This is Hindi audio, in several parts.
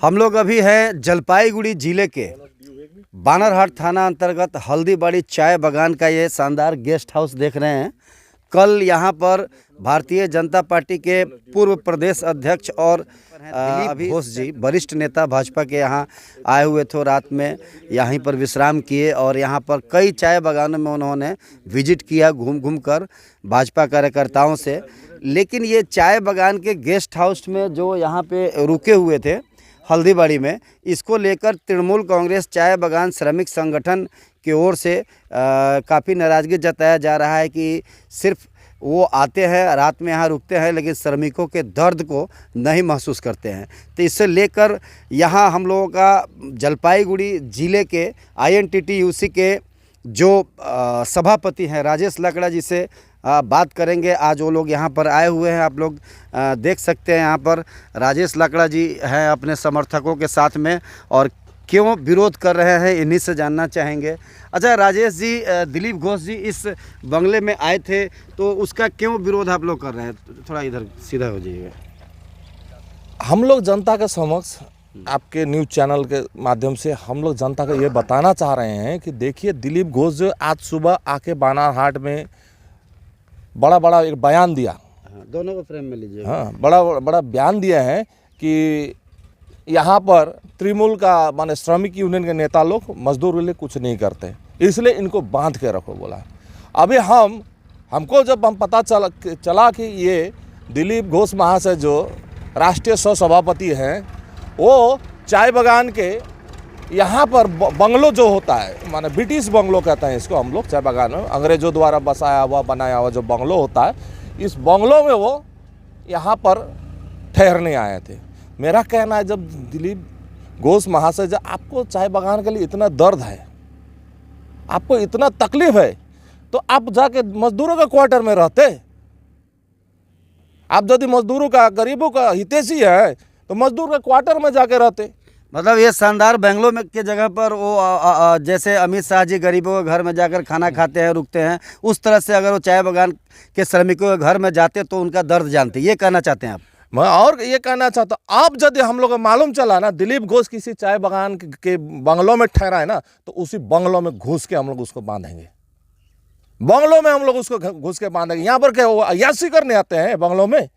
हम लोग अभी हैं जलपाईगुड़ी जिले के बानरहाट थाना अंतर्गत हल्दीबाड़ी चाय बागान का ये शानदार गेस्ट हाउस देख रहे हैं। कल यहाँ पर भारतीय जनता पार्टी के पूर्व प्रदेश अध्यक्ष और दिलीप घोष जी वरिष्ठ नेता भाजपा के यहाँ आए हुए थे। रात में यहीं पर विश्राम किए और यहाँ पर कई चाय बागानों में उन्होंने विजिट किया घूम घूम कर भाजपा कार्यकर्ताओं से। लेकिन ये चाय बागान के गेस्ट हाउस में जो यहाँ पे रुके हुए थे हल्दीबाड़ी में, इसको लेकर तृणमूल कांग्रेस चाय बागान श्रमिक संगठन की ओर से काफ़ी नाराज़गी जताया जा रहा है कि सिर्फ वो आते हैं रात में यहाँ रुकते हैं लेकिन श्रमिकों के दर्द को नहीं महसूस करते हैं। तो इससे लेकर यहाँ हम लोगों का जलपाईगुड़ी ज़िले के INTTUC के जो सभापति हैं राजेश लकड़ा जी से बात करेंगे। आज वो लोग यहाँ पर आए हुए हैं, आप लोग देख सकते हैं। यहाँ पर राजेश लकड़ा जी हैं अपने समर्थकों के साथ में और क्यों विरोध कर रहे हैं इन्हीं से जानना चाहेंगे। अच्छा राजेश जी, दिलीप घोष जी इस बंगले में आए थे तो उसका क्यों विरोध आप लोग कर रहे हैं? थोड़ा इधर सीधा हो जाइएगा। हम लोग जनता के समक्ष आपके न्यूज़ चैनल के माध्यम से हम लोग जनता को ये बताना चाह रहे हैं कि देखिए, दिलीप घोष जो आज सुबह आके बानरहाट में बड़ा एक बयान दिया। दोनों को फ्रेम में लीजिए। हाँ, बड़ा बयान दिया है कि यहाँ पर तृणमूल का माने श्रमिक यूनियन के नेता लोग मजदूर के लिए कुछ नहीं करते, इसलिए इनको बांध के रखो बोला। अभी हमको जब पता चला कि ये दिलीप घोष महाशय जो राष्ट्रीय सह सभापति हैं, वो चाय बागान के यहाँ पर बंगलो जो होता है, माने ब्रिटिश बंगलो कहते हैं इसको हम लोग, चाय बागान में अंग्रेजों द्वारा बसाया हुआ बनाया हुआ जो बंगलो होता है, इस बंगलो में वो यहाँ पर ठहरने आए थे। मेरा कहना है, जब दिलीप घोष महाशय जब आपको चाय बागान के लिए इतना दर्द है, आपको इतना तकलीफ है, तो आप जाके मजदूरों के क्वार्टर में रहते। आप यदि मजदूरों का गरीबों का हितैषी है तो मजदूर के क्वार्टर में जाके रहते। मतलब ये शानदार बेंगलो में के जगह पर वो जैसे अमित शाह जी गरीबों के घर में जाकर खाना खाते हैं रुकते हैं, उस तरह से अगर वो चाय बागान के श्रमिकों के घर में जाते तो उनका दर्द जानते, ये कहना चाहते हैं आप? मैं और ये कहना चाहता हूँ, आप यदि हम लोग को मालूम चला ना दिलीप घोष किसी चाय बागान के बंगलों में ठहरा है ना, तो उसी बंगलों में घुस के हम लोग उसको बांधेंगे। बंगलों में हम लोग उसको घुस के बांधेंगे। यहाँ पर क्या वो अय्याशी करने आते हैं बंगलों में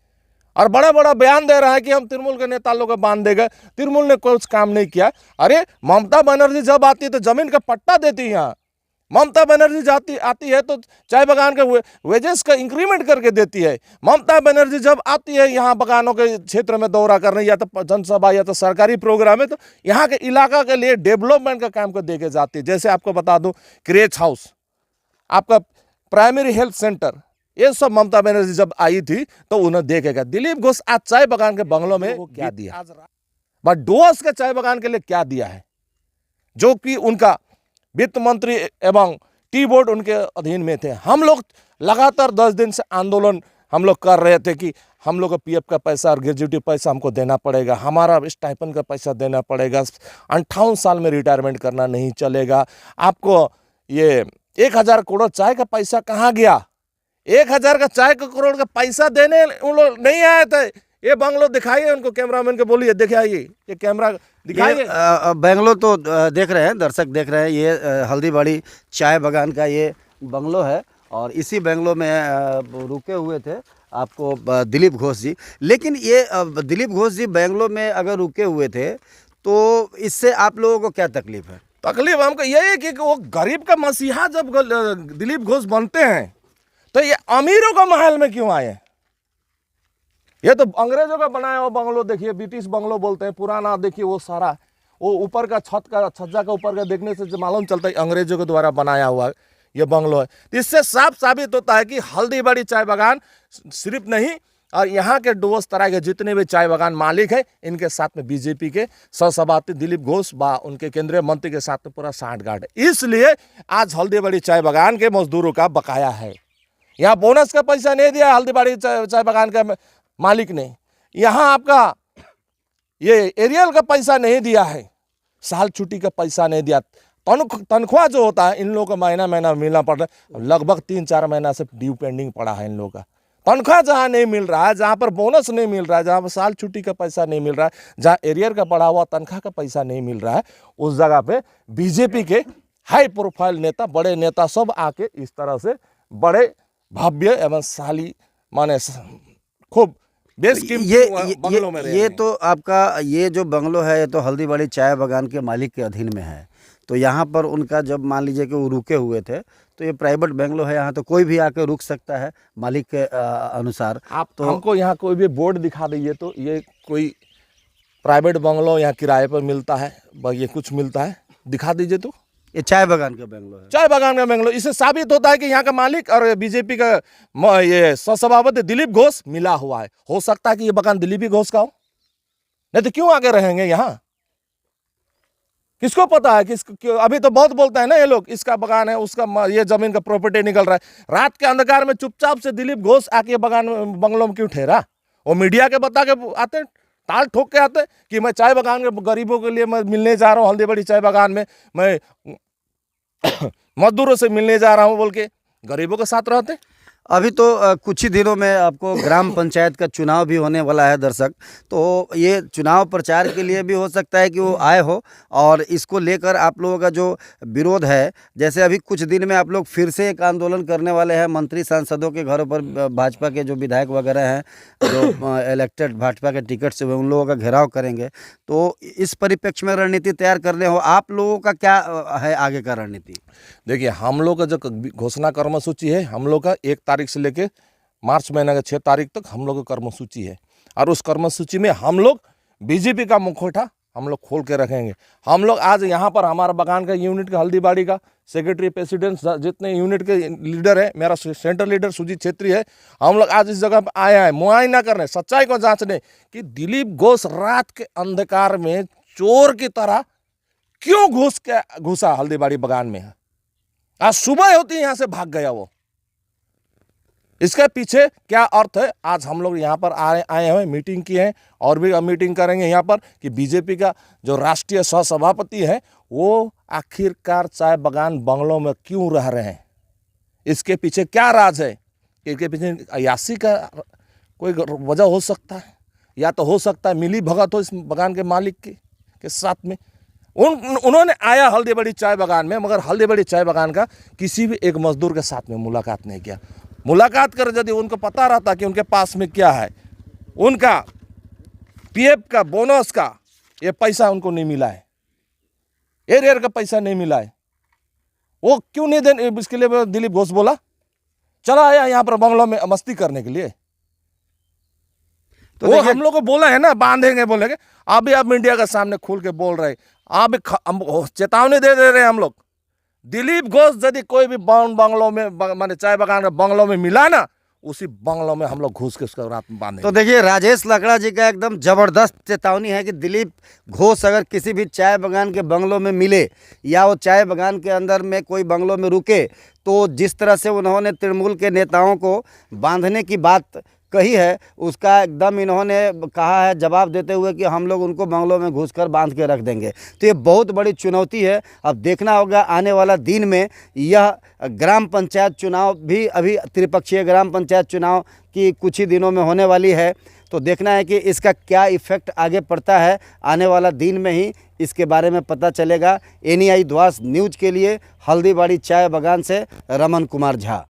और बड़ा बयान दे रहा है कि हम तृणमूल के नेता लोग को बांध देंगे। तृणमूल ने कुछ काम नहीं किया। अरे ममता बनर्जी जब आती है तो जमीन का पट्टा देती है। यहाँ ममता बनर्जी आती है तो चाय बागान के वेजेस का इंक्रीमेंट करके देती है। ममता बनर्जी जब आती है यहाँ बागानों के क्षेत्र में दौरा करने, या तो जनसभा या तो सरकारी प्रोग्राम है, तो यहाँ के इलाका के लिए डेवलपमेंट का काम को दे के जाती है। जैसे आपको बता दूं, क्रेच हाउस, आपका प्राइमरी हेल्थ सेंटर, ये सब ममता बनर्जी जब आई थी तो उन्हें देखेगा। दिलीप घोष आज चाय बागान के बंगलों में क्या दिया, बट डोअर्स के चाय बागान के लिए क्या दिया है, जो कि उनका वित्त मंत्री एवं टी बोर्ड उनके अधीन में थे। हम लोग लगातार 10 दिन से आंदोलन हम लोग कर रहे थे कि हम लोग को PF का पैसा और ग्रेजुएटी पैसा हमको देना पड़ेगा, हमारा स्टाइपेंड का पैसा देना पड़ेगा, 58 साल में रिटायरमेंट करना नहीं चलेगा। आपको ये 1000 करोड़ चाय का पैसा कहाँ गया? 1000 का चाय का करोड़ का पैसा देने उन लोग नहीं आए थे। ये बंगलो दिखाइए, उनको कैमरामैन को बोलिए दिखाइए, ये कैमरा दिखाइए। बंगलो तो देख रहे हैं, दर्शक देख रहे हैं, ये हल्दीबाड़ी चाय बागान का ये बंगलो है और इसी बंगलो में रुके हुए थे आपको दिलीप घोष जी। लेकिन ये दिलीप घोष जी बंगलो में अगर रुके हुए थे तो इससे आप लोगों को क्या तकलीफ है? तकलीफ हमको यही है कि वो गरीब का मसीहा जब दिलीप घोष बनते हैं तो ये अमीरों का महल में क्यों आए? ये तो अंग्रेजों का बनाया हुआ बंगलो देखिए, ब्रिटिश बंगलो बोलते हैं, पुराना देखिए, वो सारा वो ऊपर का छज्जा का ऊपर का देखने से जो मालूम चलता है अंग्रेजों के द्वारा बनाया हुआ ये बंगलो है। तो इससे साफ साबित होता है कि हल्दीबाड़ी चाय बागान सिर्फ नहीं, और यहाँ के डोस तरह के जितने भी चाय बागान मालिक है, इनके साथ में बीजेपी के सहसभापति दिलीप घोष व उनके केंद्रीय मंत्री के साथ में पूरा सांठगांठ है। इसलिए आज हल्दीबाड़ी चाय बागान के मजदूरों का बकाया है। यहाँ बोनस का पैसा नहीं दिया हल्दीबाड़ी चाय बागान के मालिक ने, यहाँ आपका ये एरियल का पैसा नहीं दिया है, साल छुट्टी का पैसा नहीं दिया, तनख्वाह जो होता है इन लोगों को महीना मिलना पड़ रहा है। लगभग 3-4 महीना से ड्यू पेंडिंग पड़ा है इन लोगों का। तनख्वाह जहाँ नहीं मिल रहा है, जहाँ पर बोनस नहीं मिल रहा है, जहाँ पर साल छुट्टी का पैसा नहीं मिल रहा है, जहाँ एरियर का बढ़ा हुआ तनख्वाह का पैसा नहीं मिल रहा है, उस जगह पे बीजेपी के हाई प्रोफाइल नेता, बड़े नेता सब आके इस तरह से बड़े भव्य एवं शाली माने खूब बेशकीमती बंगलों में ये तो आपका ये जो बंगलो है ये तो हल्दीबाड़ी चाय बागान के मालिक के अधीन में है। तो यहाँ पर उनका जब मान लीजिए कि वो रुके हुए थे तो ये प्राइवेट बंगलो है, यहाँ तो कोई भी आके रुक सकता है मालिक के अनुसार। आप तो हमको यहाँ कोई भी बोर्ड दिखा दीजिए तो ये कोई प्राइवेट बंगलो यहाँ किराए पर मिलता है, ये कुछ मिलता है, दिखा दीजिए तो। ये चाय बागान का बंगलो है, चाय बागान का बंगलो। इससे साबित होता है कि यहाँ का मालिक और बीजेपी का ये सहसभापति दिलीप घोष मिला हुआ है। हो सकता है कि ये बागान दिलीप घोष का हो, नहीं तो क्यों आगे रहेंगे यहाँ? किसको पता है अभी तो बहुत बोलता है ना ये लोग, इसका बागान है, उसका ये जमीन का प्रॉपर्टी निकल रहा है। रात के अंधकार में चुपचाप से दिलीप घोष आके बागान बंगलों में क्यों ठहरा? वो मीडिया के बता के आते, ताल ठोक के आते कि मैं चाय बागान के गरीबों के लिए मैं मिलने जा रहा हूँ, हल्दीबाड़ी चाय बागान में मैं मजदूरों से मिलने जा रहा हूँ बोल के गरीबों के साथ रहते। अभी तो कुछ ही दिनों में आपको ग्राम पंचायत का चुनाव भी होने वाला है दर्शक, तो ये चुनाव प्रचार के लिए भी हो सकता है कि वो आए हो और इसको लेकर आप लोगों का जो विरोध है, जैसे अभी कुछ दिन में आप लोग फिर से एक आंदोलन करने वाले हैं, मंत्री सांसदों के घरों पर भाजपा के जो विधायक वगैरह हैं जो इलेक्टेड भाजपा के टिकट से उन लोगों का घेराव करेंगे। तो इस परिप्रेक्ष्य में रणनीति तैयार कर रहे हो, आप लोगों का क्या है आगे का रणनीति? देखिए, हम लोग का जो घोषणा कर्मसूची है, हम लोग का 1 तारीख से लेके मार्च महीने का 6 तारीख तक हम लोग का कर्मसूची है। और उस कर्मसूची में हम लोग बीजेपी का मुखौटा हम लोग खोल के रखेंगे। हम लोग आज यहाँ पर हमारा बागान का यूनिट का हल्दीबाड़ी का सेक्रेटरी प्रेसिडेंट जितने यूनिट के लीडर है, मेरा सेंटर लीडर सुजीत छेत्री है, हम लोग आज इस जगह पर आए हैं मुआयना करने, सच्चाई को जांचने कि दिलीप घोष रात के अंधकार में चोर की तरह क्यों घुसा हल्दीबाड़ी बागान में है। आज सुबह होती है यहाँ से भाग गया वो। इसके पीछे क्या अर्थ है? आज हम लोग यहाँ पर आए हुए मीटिंग की है और भी मीटिंग करेंगे यहाँ पर कि बीजेपी का जो राष्ट्रीय सहसभापति है वो आखिरकार चाय बागान बंगलों में क्यों रह रहे हैं, इसके पीछे क्या राज है? इसके पीछे अयासी का कोई वजह हो सकता है, या तो हो सकता है मिली भगत हो इस बागान के मालिक के साथ में। उन्होंने आया हल्दीबाड़ी चाय बागान में, मगर हल्दीबाड़ी चाय बागान का किसी भी एक मजदूर के साथ में मुलाकात नहीं किया। मुलाकात कर यदि उनको पता रहता कि उनके पास में क्या है, उनका पीएफ का बोनस का ये पैसा उनको नहीं मिला है, एरियर का पैसा नहीं मिला है, वो क्यों नहीं देने? इसके लिए दिलीप घोष बोला चला आया यहाँ पर बंगलों में मस्ती करने के लिए। तो वो हम लोग को बोला है ना बांधेंगे बोलेंगे, अभी आप मीडिया के सामने खुल के बोल रहे, आप चेतावनी दे रहे हैं हम लोग। दिलीप घोष यदि कोई भी बंगलों में माने चाय बागान के बंगलों में मिला ना, उसी बंगलों में हम लोग घुस के उसका रात में बांधेंगे। तो देखिए, राजेश लकड़ा जी का एकदम जबरदस्त चेतावनी है कि दिलीप घोष अगर किसी भी चाय बागान के बंगलों में मिले या वो चाय बागान के अंदर में कोई बंगलों में रुके, तो जिस तरह से उन्होंने तृणमूल के नेताओं को बांधने की बात कही है, उसका एकदम इन्होंने कहा है जवाब देते हुए कि हम लोग उनको बंगलों में घुसकर बांध के रख देंगे। तो ये बहुत बड़ी चुनौती है। अब देखना होगा आने वाला दिन में यह ग्राम पंचायत चुनाव भी, अभी त्रिपक्षीय ग्राम पंचायत चुनाव की कुछ ही दिनों में होने वाली है, तो देखना है कि इसका क्या इफ़ेक्ट आगे पड़ता है। आने वाला दिन में ही इसके बारे में पता चलेगा। NEI द्वास न्यूज़ के लिए हल्दीबाड़ी चाय बागान से रमन कुमार झा।